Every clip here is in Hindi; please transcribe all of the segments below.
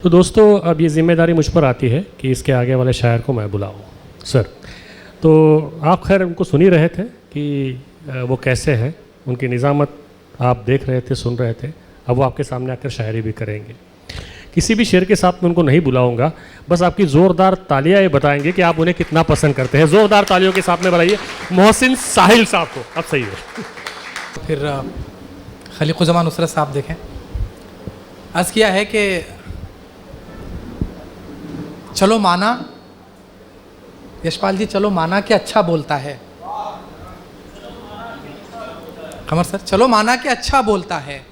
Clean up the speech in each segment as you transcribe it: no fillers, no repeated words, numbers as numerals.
तो दोस्तों अब ये जिम्मेदारी मुझ पर आती है कि इसके आगे वाले शायर को मैं बुलाऊं। सर, तो आप खैर उनको सुन ही रहे थे कि वो कैसे हैं, उनकी निज़ामत आप देख रहे थे, सुन रहे थे। अब वो आपके सामने आकर शायरी भी करेंगे। किसी भी शेर के साथ मैं उनको नहीं बुलाऊंगा, बस आपकी ज़ोरदार तालियां ये बताएंगे कि आप उन्हें कितना पसंद करते हैं। ज़ोरदार तालियों के साथ में बुलाइए मोहसिन साहिल साहब को। अब सही है। फिर खलीक़ुज़्ज़मान नुसरत साहब देखें, अर्ज़ किया है कि चलो माना, यशपाल जी चलो माना कि अच्छा बोलता है। कमर सर, चलो माना कि अच्छा बोलता है,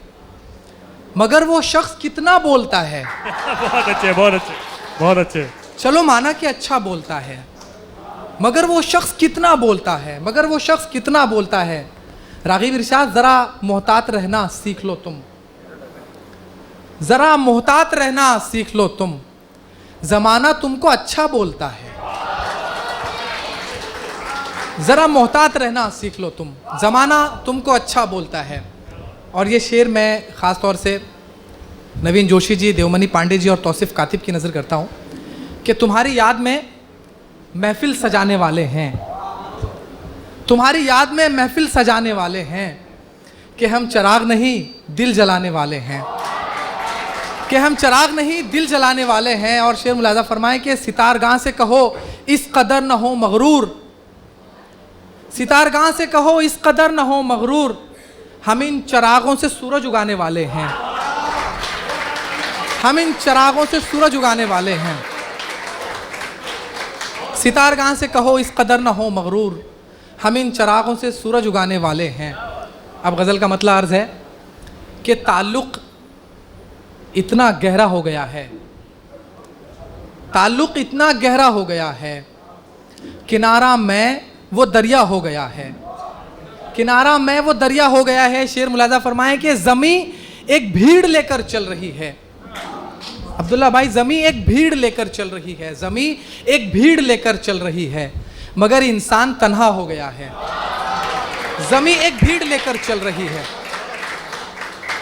मगर वो शख्स कितना बोलता है। बहुत अच्छे, बहुत अच्छे, बहुत अच्छे। चलो माना कि अच्छा बोलता है, मगर वो शख्स कितना बोलता है, मगर वो शख्स कितना बोलता है। राग़िब इरशाद, ज़रा मोहतात रहना सीख लो तुम, ज़रा मोहतात रहना सीख लो तुम, ज़माना तुमको अच्छा बोलता है। ज़रा मोहतात रहना सीख लो तुम, ज़माना तुमको अच्छा बोलता है। और ये शेर मैं ख़ास तौर से नवीन जोशी जी, देवमणि पांडे जी और तौसीफ़ कातिब की नज़र करता हूँ कि तुम्हारी याद में महफ़िल सजाने वाले हैं, तुम्हारी याद में महफ़िल सजाने वाले हैं, कि हम चिराग नहीं दिल जलाने वाले हैं, कि हम चिराग नहीं दिल जलाने वाले हैं। और शेर मुलाज़ा फरमाएं कि सितारगाह से कहो इस कदर न हो मगरूर, सितारगाह से कहो इस कदर न हो मगरूर, हम इन चिरागों से सूरज उगाने वाले हैं, हम इन चिरागों से सूरज उगाने वाले हैं। सितारगाह से कहो इस कदर न हो मगरूर, हम इन चिरागों से सूरज उगाने वाले हैं। अब गज़ल का मतलब अर्ज़ है कि ताल्लुक़ इतना गहरा हो गया है, ताल्लुक़ इतना गहरा हो गया है, किनारा मैं वो दरिया हो गया है, किनारा मैं वो दरिया हो गया है। शेर मुलाज़ा फरमाएं कि ज़मी एक भीड़ लेकर चल रही है। अब्दुल्ला भाई, ज़मी एक भीड़ लेकर चल रही है, ज़मी एक भीड़ लेकर चल रही है, मगर इंसान तन्हा हो गया है। ज़मी एक भीड़ लेकर चल रही है,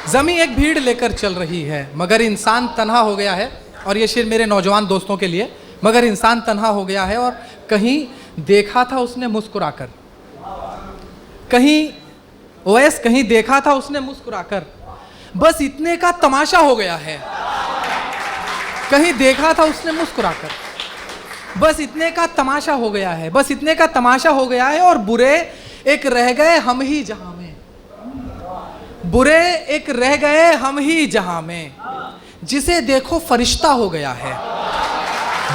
ज़मी एक भीड़ लेकर चल रही है, मगर इंसान तन्हा हो गया है। और ये शेर मेरे नौजवान दोस्तों के लिए, मगर इंसान तन्हा हो गया है। और कहीं देखा था उसने मुस्कुराकर, कहीं ओएस कहीं देखा था उसने मुस्कुराकर, बस इतने का तमाशा हो गया है। कहीं देखा था उसने मुस्कुराकर, बस इतने का तमाशा हो गया है, बस इतने का तमाशा हो गया है। और बुरे एक रह गए हम ही जहां में, बुरे एक रह गए हम ही जहां में, जिसे देखो फरिश्ता हो गया है।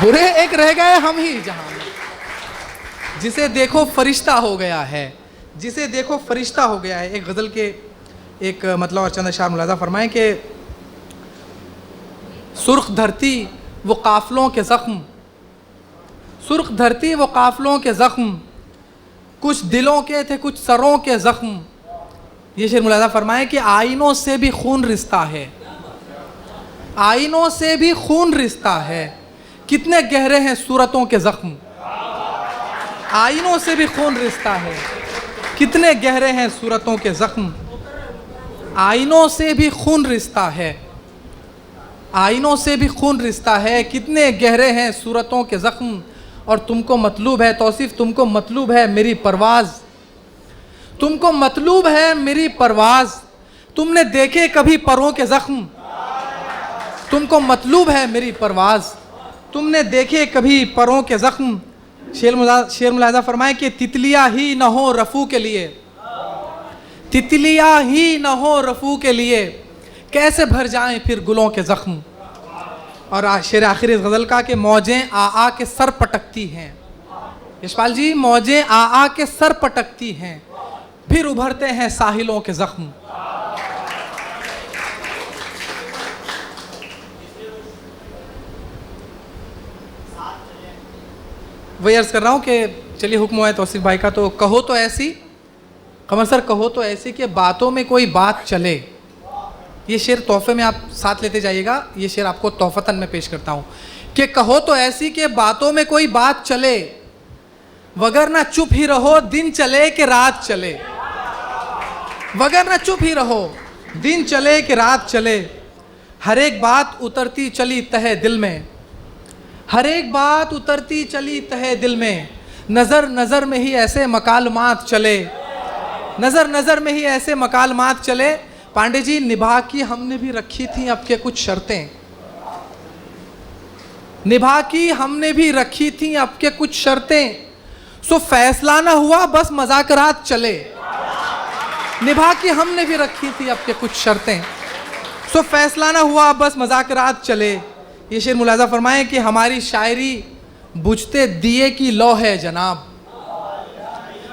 बुरे एक रह गए हम ही जहां में, जिसे देखो फरिश्ता हो गया है, जिसे देखो फरिश्ता हो गया है। एक गज़ल के एक मतलब और चंद अशार मुलाज़ा फरमाएं कि सुर्ख धरती वो काफ़लों के ज़ख्म, सुर्ख धरती वो काफ़लों के ज़ख्म, कुछ दिलों के थे कुछ सरों के ज़ख्म। ये शेर मुलाज़ा फरमाएं कि आईनों से भी खून रिश्ता है, आईनों से भी खून रिश्ता है, कितने गहरे हैं सूरतों के ज़ख्म। आईनों से भी खून रिश्ता है, कितने गहरे हैं सूरतों के ज़ख्म। आईनों से भी खून रिश्ता है, आईनों से भी खून रिश्ता है, कितने गहरे हैं सूरतों के ज़ख्म। और तुमको मतलूब है तौसीफ़, तुमको मतलूब है मेरी परवाज़, तुमको मतलूब है मेरी परवाज़, तुमने देखे कभी परों के ज़ख्म। तुमको मतलूब है मेरी परवाज़, तुमने देखे कभी परों के ज़ख्म। शेर मुलाज़ा फरमाए कि तितलियाँ ही न हो रफ़ू के लिए, तितलियाँ ही न हो रफ़ू के लिए, कैसे भर जाएं फिर गुलों के ज़ख्म। और शेर आखिर इस गज़ल का कि मौजें आ आ के सर पटकती हैं, यशपाल जी मौजें आ आ के सर पटकती हैं, फिर उभरते हैं साहिलों के ज़ख्म। वही अर्ज़ कर रहा हूँ कि चलिए हुक्म हुआ है तौसीफ़ भाई का, तो कहो तो ऐसी, कमर सर कहो तो ऐसी कि बातों में कोई बात चले। ये शेर तोहफे में आप साथ लेते जाइएगा, ये शेर आपको तोहफ़तन में पेश करता हूँ कि कहो तो ऐसी कि बातों में कोई बात चले, वगरना चुप ही रहो दिन चले कि रात चले, वगरना चुप ही रहो दिन चले कि रात चले, हर एक बात उतरती चली तहे दिल में, हर एक बात उतरती चली तहे दिल में, नज़र नज़र में ही ऐसे मकालमात चले, नज़र नज़र में ही ऐसे मकालमात चले। पांडे जी, निभा की हमने भी रखी थी अब के कुछ शर्तें, निभा की हमने भी रखी थी अब के कुछ शर्तें, सो फैसला ना हुआ बस मजाकरात चले। निभा की हमने भी रखी थी अब के कुछ शर्तें, सो फैसला ना हुआ बस मजाकरात चले। ये शेर मुलाजा फरमाए कि हमारी शायरी बुझते दिए की लौ है जनाब,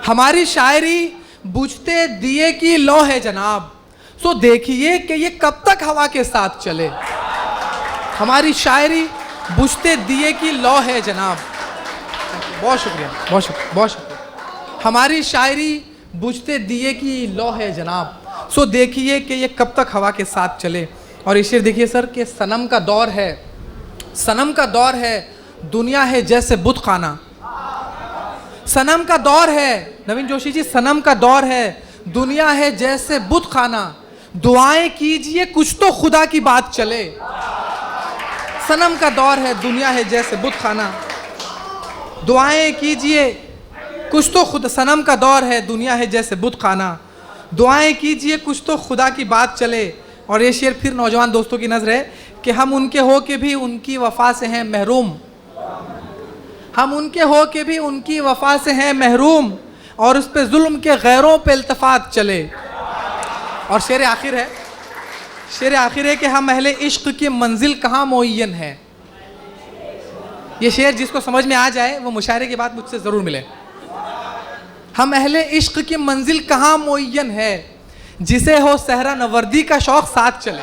हमारी शायरी बुझते दिए की लौ है जनाब, सो देखिए कि ये कब तक हवा के साथ चले। हमारी शायरी बुझते दिए की लौ है जनाब। बहुत शुक्रिया, बहुत शुक्रिया, बहुत शुक्रिया। हमारी शायरी बुझते दिए की लौ है जनाब, सो देखिए कि ये कब तक हवा के साथ चले। और ये शेर देखिए सर कि सनम का दौर है, सनम का दौर है, दुनिया है जैसे बुत खाना। सनम का दौर है, नवीन जोशी जी, सनम का दौर है, दुनिया है जैसे बुत खाना, दुआएं कीजिए कुछ तो खुदा की बात चले। सनम का दौर है, दुनिया है जैसे बुत खाना, दुआएं कीजिए कुछ तो खुद। सनम का दौर है, दुनिया है जैसे बुत खाना, दुआएं कीजिए कुछ तो खुदा की बात चले। और ये शेर फिर नौजवान दोस्तों की नज़र है कि हम उनके हो के भी उनकी वफा से हैं महरूम, हम उनके हो के भी उनकी वफा से हैं महरूम, और उस पे जुल्म के गैरों पे इल्तफात चले। और शेर आखिर है, शेर आखिर है कि हम अहले इश्क की मंजिल कहाँ मुअय्यन है। ये शेर जिसको समझ में आ जाए वो मुशायरे के बाद मुझसे ज़रूर मिले। हम अहले इश्क की मंजिल कहाँ मुअय्यन है, जिसे हो सहरा नवर्दी का शौक़ साथ चले।